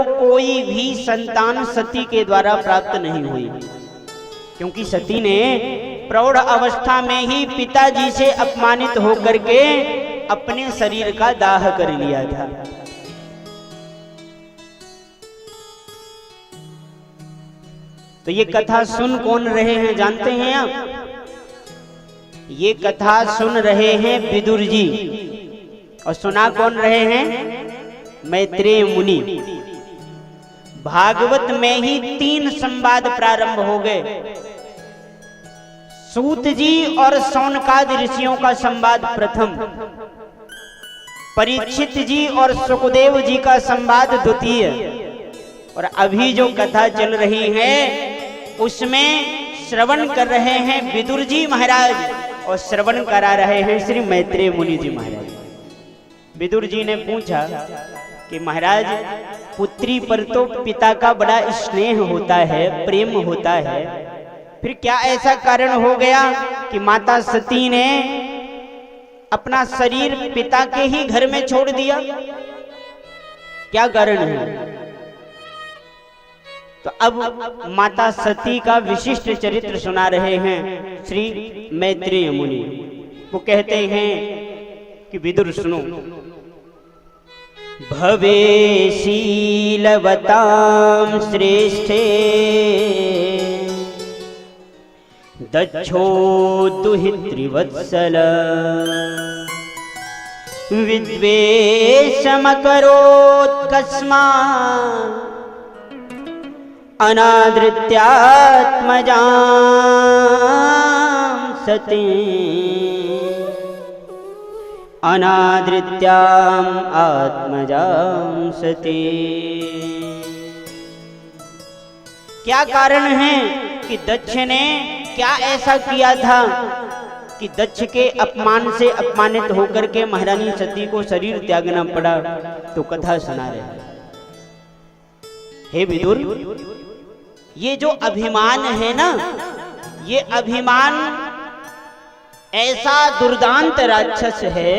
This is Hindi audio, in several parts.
को कोई भी संतान सती के द्वारा प्राप्त नहीं हुई, क्योंकि सती ने प्रौढ़ अवस्था में ही पिताजी से अपमानित होकर के अपने शरीर का दाह कर लिया था। तो ये कथा सुन कौन रहे हैं जानते हैं आप? ये कथा सुन रहे हैं विदुर जी, और सुना कौन रहे हैं? मैत्रेय मुनि। भागवत में ही 3 संवाद प्रारंभ हो गए। सूत जी और शौनकादि ऋषियों का संवाद प्रथम, परीक्षित जी और सुखदेव जी का संवाद द्वितीय, और अभी जो कथा चल रही है उसमें श्रवण कर रहे हैं विदुर जी महाराज, और श्रवण करा रहे हैं श्री मैत्रेय मुनि जी महाराज। विदुर जी ने पूछा कि महाराज, पुत्री पर तो पिता का बड़ा स्नेह होता है, प्रेम होता है, फिर क्या ऐसा कारण हो गया कि माता सती ने अपना शरीर पिता के ही घर में छोड़ दिया? क्या कारण है? तो अब माता सती का विशिष्ट चरित्र सुना रहे हैं श्री मैत्रेय मुनि। वो कहते हैं कि विदुर सुनो, भवे शीलवतां श्रेष्ठे दक्षो दुहितृवत्सल विद्वेषमकरोत् कस्मात् अनादृत्यात्मजां सती अनादृत्याम आत्मजां सती। क्या कारण है कि दक्ष ने क्या ऐसा किया था कि दक्ष के अपमान से अपमानित होकर के महारानी सती को शरीर त्यागना पड़ा? तो कथा सुना रहे हैं। हे विदुर, ये जो अभिमान है ना, ये अभिमान ऐसा दुर्दांत राक्षस है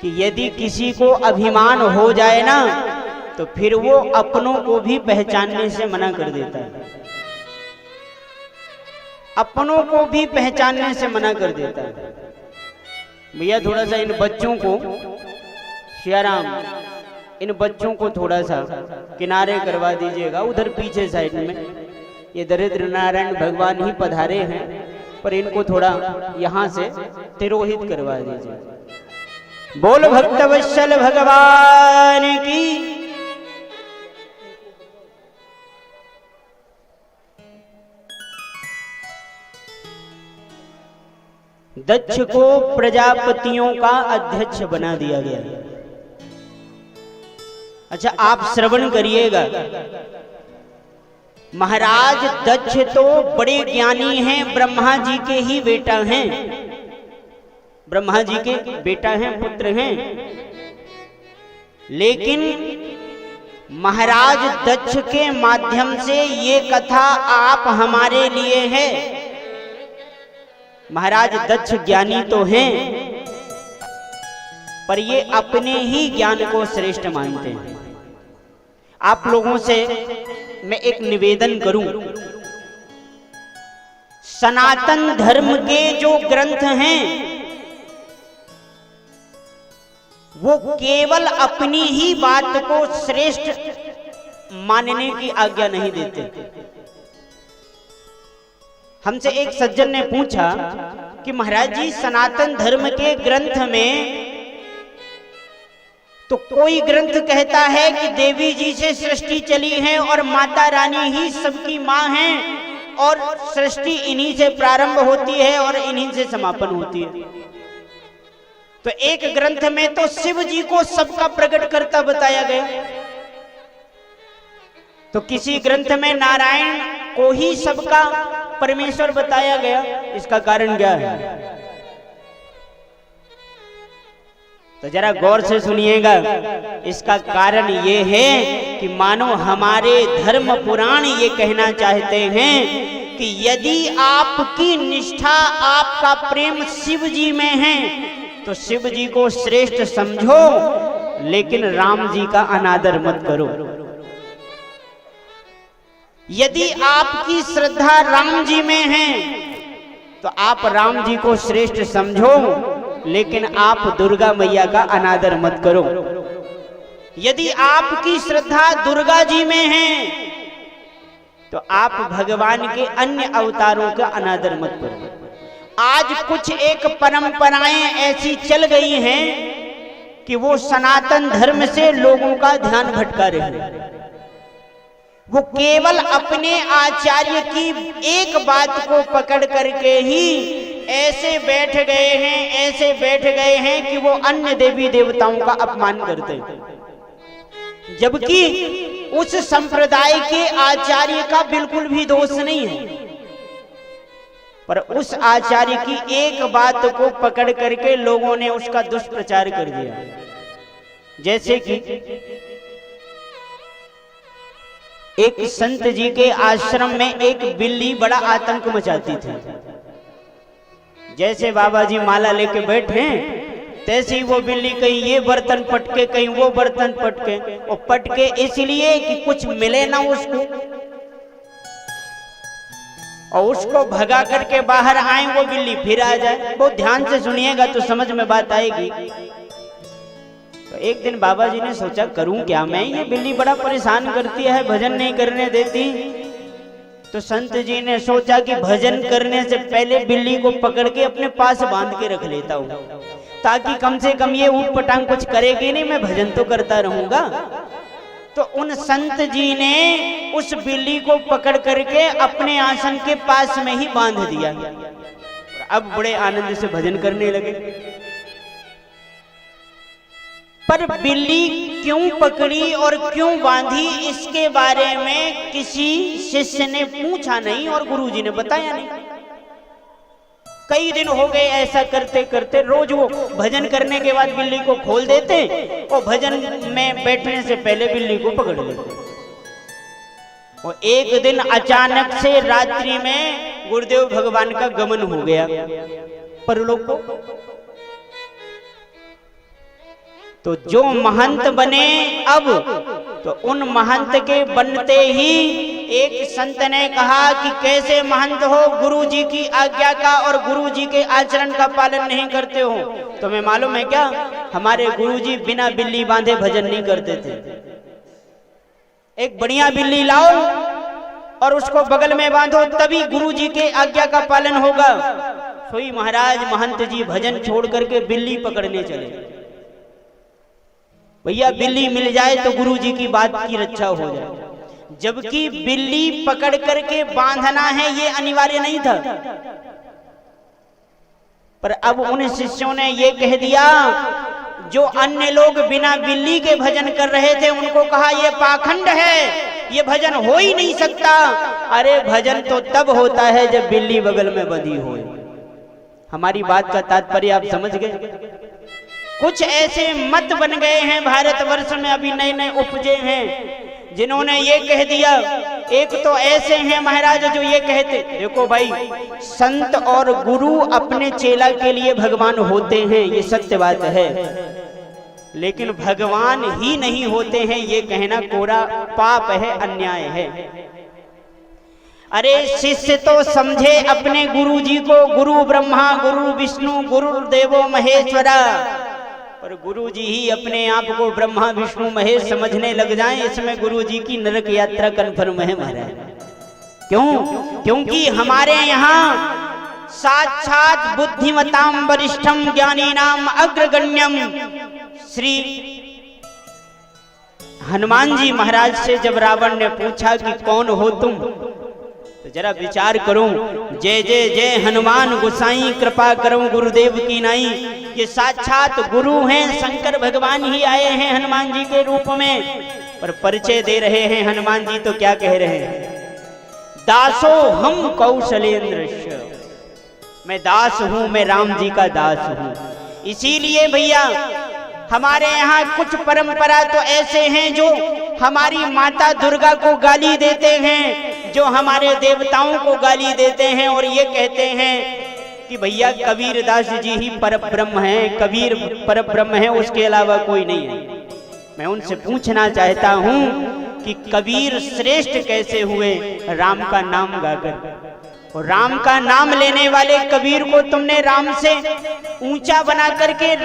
कि यदि किसी को अभिमान हो जाए ना तो फिर वो अपनों को भी पहचानने से मना कर देता है, अपनों को भी पहचानने से मना कर देता है। भैया थोड़ा सा इन बच्चों को, सियाराम, इन बच्चों को थोड़ा सा किनारे करवा दीजिएगा, उधर पीछे साइड में। ये दरिद्र नारायण भगवान ही पधारे हैं, पर इनको थोड़ा यहाँ से तिरोहित करवा दीजिए। बोल भक्तवत्सल भगवान की। दक्ष को प्रजापतियों का अध्यक्ष बना दिया गया। अच्छा, आप श्रवण करिएगा। महाराज दक्ष तो बड़े ज्ञानी हैं, ब्रह्मा जी के ही बेटा हैं, ब्रह्मा जी के बेटा हैं, पुत्र हैं। लेकिन महाराज दक्ष के माध्यम से ये कथा आप हमारे लिए है। महाराज दक्ष ज्ञानी तो हैं, पर ये अपने ही ज्ञान को श्रेष्ठ मानते हैं। आप लोगों से मैं एक निवेदन करूं, सनातन धर्म के जो ग्रंथ हैं वो केवल अपनी ही बात को श्रेष्ठ मानने की आज्ञा नहीं देते। हमसे एक सज्जन ने पूछा कि महाराज जी, सनातन धर्म के ग्रंथ में तो कोई ग्रंथ कहता है कि देवी जी से सृष्टि चली है और माता रानी ही सबकी मां है, और सृष्टि इन्हीं से प्रारंभ होती है और इन्हीं से समापन होती है। तो एक ग्रंथ में तो शिव जी को सबका प्रकट करता बताया गया, तो किसी ग्रंथ में नारायण को ही सबका परमेश्वर बताया गया। इसका कारण क्या है? तो जरा गौर से सुनिएगा। इसका कारण ये है कि मानो हमारे धर्म पुराण ये कहना चाहते हैं कि यदि आपकी निष्ठा, आपका प्रेम शिव जी में है तो शिव जी को श्रेष्ठ समझो, लेकिन राम जी का अनादर मत करो। यदि आपकी श्रद्धा राम जी में है तो आप राम जी को श्रेष्ठ समझो, लेकिन आप दुर्गा मैया का अनादर मत करो। यदि आपकी श्रद्धा दुर्गा जी में है तो आप भगवान के अन्य अवतारों का अनादर मत करो। आज कुछ एक परंपराएं ऐसी चल गई हैं कि वो सनातन धर्म से लोगों का ध्यान भटका रहे हैं। वो केवल अपने आचार्य की एक बात को पकड़ करके ही ऐसे बैठ गए हैं कि वो अन्य देवी देवताओं का अपमान करते हैं, जबकि उस संप्रदाय के आचार्य का बिल्कुल भी दोष नहीं है, पर उस आचार्य की एक बात को पकड़ करके लोगों ने उसका दुष्प्रचार कर दिया। जैसे कि एक संत जी के आश्रम में एक बिल्ली बड़ा आतंक मचाती थी। जैसे बाबा जी माला लेके बैठे तैसे ही वो बिल्ली कहीं ये बर्तन पटके कहीं वो बर्तन पटके, और पटके इसलिए कि कुछ मिले ना उसको, और उसको भगा करके बाहर आए वो बिल्ली फिर आ जाए। बहुत ध्यान से सुनिएगा तो समझ में बात आएगी। तो एक दिन बाबा जी ने सोचा करूं क्या मैं, ये बिल्ली बड़ा परेशान करती है, भजन नहीं करने देती। तो संत जी ने सोचा कि भजन करने से पहले बिल्ली को पकड़ के अपने पास बांध के रख लेता हूं, ताकि कम से कम ये ऊट पटांग कुछ करेगी नहीं, मैं भजन तो करता रहूंगा। तो उन संत जी ने उस बिल्ली को पकड़ करके अपने आसन के पास में ही बांध दिया। अब बड़े आनंद से भजन करने लगे। पर बिल्ली क्यों पकड़ी और क्यों बांधी, इसके बारे में किसी शिष्य ने पूछा नहीं और गुरुजी ने बताया नहीं। कई दिन हो गए ऐसा करते करते। रोज वो भजन करने के बाद बिल्ली को खोल देते और भजन में बैठने से पहले बिल्ली को पकड़ लेते। और एक दिन अचानक से रात्रि में गुरुदेव भगवान का गमन हो गया परलोक को। तो जो महंत बने अब, तो उन महंत के बनते ही एक संत ने कहा कि कैसे महंत हो, गुरु जी की आज्ञा का और गुरु जी के आचरण का पालन नहीं करते हो। तुम्हें मालूम है क्या, हमारे गुरु जी बिना बिल्ली बांधे भजन नहीं करते थे। एक बढ़िया बिल्ली लाओ और उसको बगल में बांधो, तभी गुरु जी के आज्ञा का पालन होगा। सोई महाराज महंत जी भजन छोड़ करके बिल्ली पकड़ने चले। भैया बिल्ली मिल जाए तो गुरु जी की बात की रक्षा हो जाए, जबकि बिल्ली पकड़ करके बांधना है ये अनिवार्य नहीं था। पर अब उन शिष्यों ने ये कह दिया, जो अन्य लोग बिना बिल्ली के भजन कर रहे थे उनको कहा ये पाखंड है, ये भजन हो ही नहीं सकता। अरे भजन तो तब होता है जब बिल्ली बगल में बंधी हो। हमारी बात का तात्पर्य आप समझ गए। कुछ ऐसे मत बन गए हैं भारतवर्ष में, अभी नए नए उपजे हैं, जिन्होंने ये कह दिया। एक तो ऐसे हैं महाराज जो ये कहते, देखो भाई संत और गुरु अपने चेला के लिए भगवान होते हैं, ये सत्य बात है, लेकिन भगवान ही नहीं होते हैं ये कहना कोरा पाप है, अन्याय है। अरे शिष्य तो समझे अपने गुरु जी को गुरु ब्रह्मा गुरु विष्णु गुरु देवो महेश्वरा, पर गुरु जी ही अपने आप को ब्रह्मा विष्णु महेश समझने लग जाएं, इसमें गुरु जी की नरक यात्रा कन्फर्म है महाराज। क्यों? क्योंकि हमारे यहाँ साक्षात बुद्धिमताम वरिष्ठम ज्ञानीनाम अग्रगण्यम श्री हनुमान जी महाराज से जब रावण ने पूछा कि कौन हो तुम, तो जरा विचार करो। जय जय जय हनुमान गोसाई कृपा करो गुरुदेव की नाई। ये साक्षात गुरु हैं, शंकर भगवान ही आए हैं हनुमान जी के रूप में, पर परिचय दे रहे हैं हनुमान जी तो क्या कह रहे हैं, दासो हम कौशलेंद्र, मैं दास हूं, मैं राम जी का दास हूं। इसीलिए भैया हमारे यहाँ कुछ परंपरा तो ऐसे हैं जो हमारी माता दुर्गा को गाली देते हैं, जो हमारे देवताओं को गाली देते हैं और ये कहते हैं कि भैया कबीरदास जी ही परब्रह्म हैं, कबीर परब्रह्म है, उसके अलावा कोई नहीं है। मैं उनसे पूछना चाहता हूं कि कबीर श्रेष्ठ कैसे हुए राम का नाम गाकर। और राम का नाम लेने वाले कबीर को तुमने राम से ऊंचा बना करके